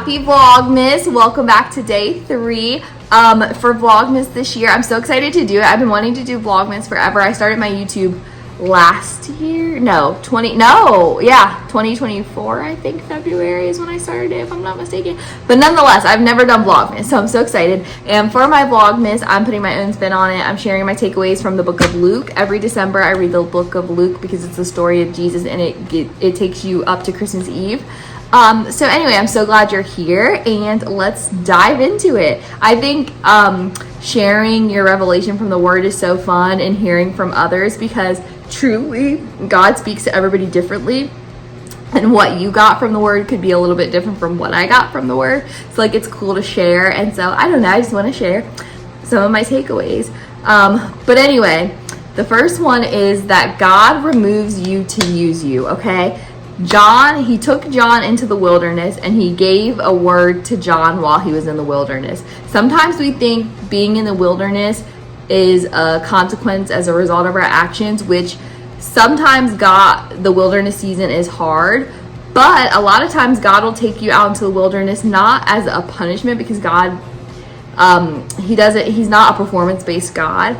Happy Vlogmas. Welcome back to day 3 for Vlogmas this year. I'm so excited to do it. I've been wanting to do Vlogmas forever. I started my YouTube last year. 2024, I think February is when I started it, if I'm not mistaken. But nonetheless, I've never done Vlogmas, so I'm so excited. And for my Vlogmas, I'm putting my own spin on it. I'm sharing my takeaways from the book of Luke. Every December, I read the book of Luke because it's the story of Jesus, and it takes you up to Christmas Eve. So anyway, I'm so glad you're here, and let's dive into it. I think sharing your revelation from the word is so fun, and hearing from others, because truly God speaks to everybody differently, and what you got from the word could be a little bit different from what I got from the word. So like, it's cool to share, and so I don't know, I just want to share some of my takeaways. But anyway, the first one is that God removes you to use you. Okay, he took John into the wilderness, and he gave a word to John while he was in the wilderness. Sometimes we think being in the wilderness is a consequence as a result of our actions, which sometimes the wilderness season is hard, but a lot of times God will take you out into the wilderness not as a punishment, because God, he's not a performance-based God.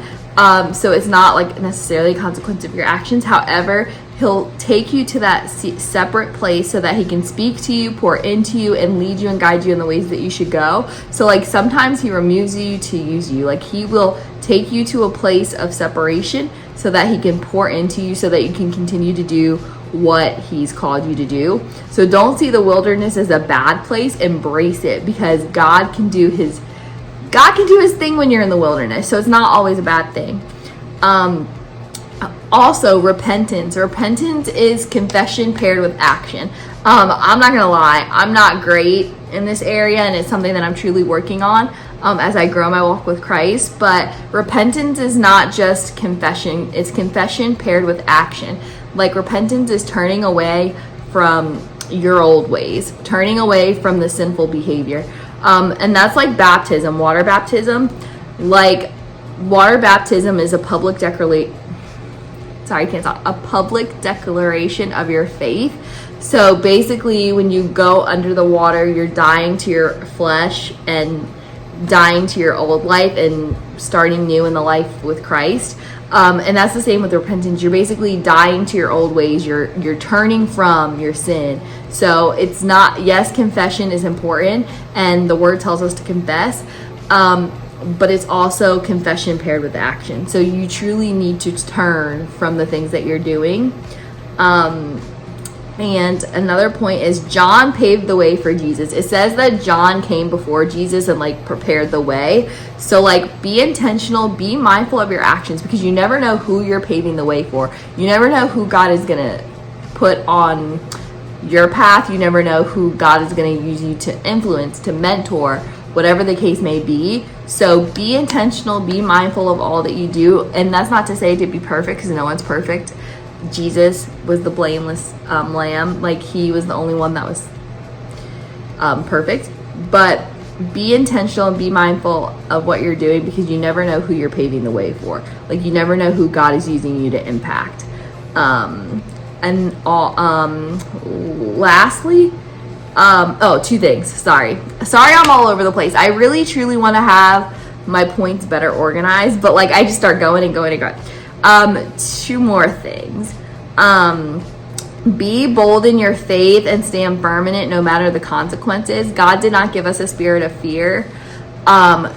So it's not like necessarily a consequence of your actions. However, he'll take you to that separate place so that he can speak to you, pour into you, and lead you and guide you in the ways that you should go. So like, sometimes he removes you to use you. Like, he will take you to a place of separation so that he can pour into you, so that you can continue to do what he's called you to do. So don't see the wilderness as a bad place. Embrace it, because God can do his thing when you're in the wilderness. So it's not always a bad thing. Also, repentance. Repentance is confession paired with action. I'm not gonna lie, I'm not great in this area, and it's something that I'm truly working on as I grow my walk with Christ. But repentance is not just confession, it's confession paired with action. Like, repentance is turning away from your old ways, turning away from the sinful behavior. And that's like baptism, water baptism. Like, water baptism is a public declaration of your faith. So basically, when you go under the water, you're dying to your flesh and dying to your old life and starting new in the life with Christ. And that's the same with repentance. You're basically dying to your old ways. You're turning from your sin. So it's not, yes, confession is important, and the word tells us to confess, but it's also confession paired with action. So you truly need to turn from the things that you're doing. And another point is, John paved the way for Jesus. It says that John came before Jesus and like prepared the way. So like, be intentional, be mindful of your actions, because you never know who you're paving the way for. You never know who God is gonna put on your path. You never know who God is gonna use you to influence, to mentor, whatever the case may be. So be intentional, be mindful of all that you do. And that's not to say to be perfect, because no one's perfect. Jesus was the blameless lamb. Like, he was the only one that was perfect. But be intentional and be mindful of what you're doing, because you never know who you're paving the way for. Like, you never know who God is using you to impact. Lastly, two things. Sorry, I'm all over the place. I really truly want to have my points better organized, but like, I just start going and going and going. 2 more things. Be bold in your faith and stand firm in it, no matter the consequences. God did not give us a spirit of fear.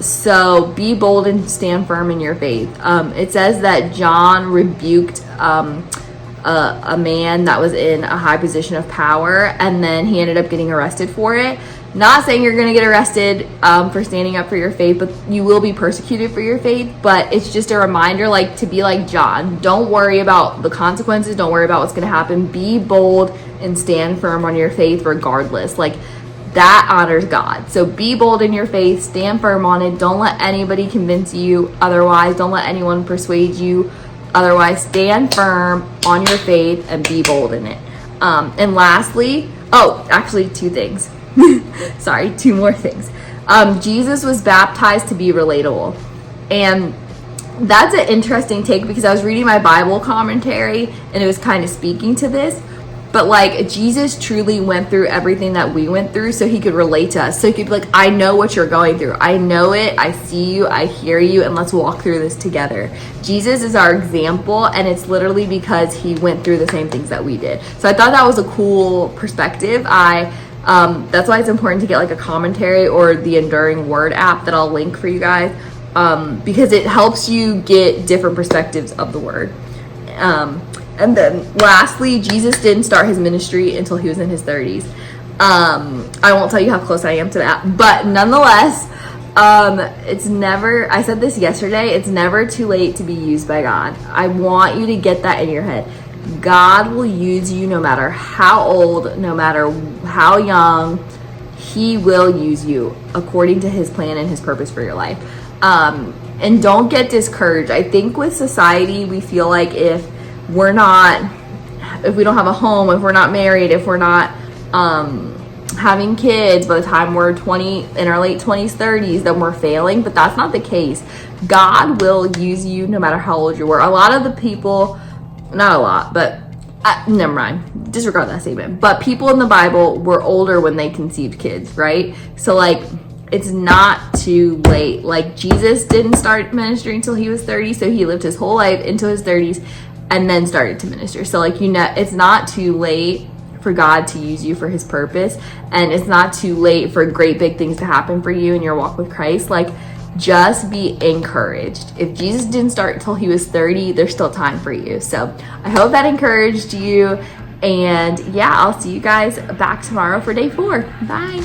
So be bold and stand firm in your faith. It says that John rebuked a man that was in a high position of power, and then he ended up getting arrested for it. Not saying you're going to get arrested for standing up for your faith, but you will be persecuted for your faith. But it's just a reminder, like, to be like John. Don't worry about the consequences. Don't worry about what's going to happen. Be bold and stand firm on your faith regardless. Like, that honors God. So be bold in your faith. Stand firm on it. Don't let anybody convince you otherwise. Don't let anyone persuade you otherwise. Stand firm on your faith and be bold in it. And lastly, actually 2 things. Sorry, 2 more things. Jesus was baptized to be relatable. And that's an interesting take, because I was reading my Bible commentary and it was kind of speaking to this. but like Jesus truly went through everything that we went through so he could relate to us. So he could be like, I know what you're going through. I know it. I see you. I hear you. And let's walk through this together. Jesus is our example, and it's literally because he went through the same things that we did. So I thought that was a cool perspective. That's why it's important to get like a commentary or the Enduring Word app that I'll link for you guys, because it helps you get different perspectives of the word. And then lastly, Jesus didn't start his ministry until he was in his 30s. I won't tell you how close I am to that, but nonetheless, it's never, I said this yesterday, it's never too late to be used by God. I want you to get that in your head. God will use you no matter how old, no matter how young. He will use you according to his plan and his purpose for your life. And don't get discouraged. I think with society, we feel like if we don't have a home, if we're not married, if we're not having kids by the time we're 20, in our late 20s, 30s, then we're failing. But that's not the case. God will use you no matter how old you were. A lot of the people, not a lot, but never mind, disregard that statement. But people in the Bible were older when they conceived kids, right? So like, it's not too late. Like Jesus didn't start ministry until he was 30, so he lived his whole life into his 30s and then started to minister. So like, it's not too late for God to use you for his purpose, and it's not too late for great big things to happen for you in your walk with Christ. Like, just be encouraged. If Jesus didn't start until he was 30, there's still time for you. So I hope that encouraged you. And yeah, I'll see you guys back tomorrow for day 4. Bye.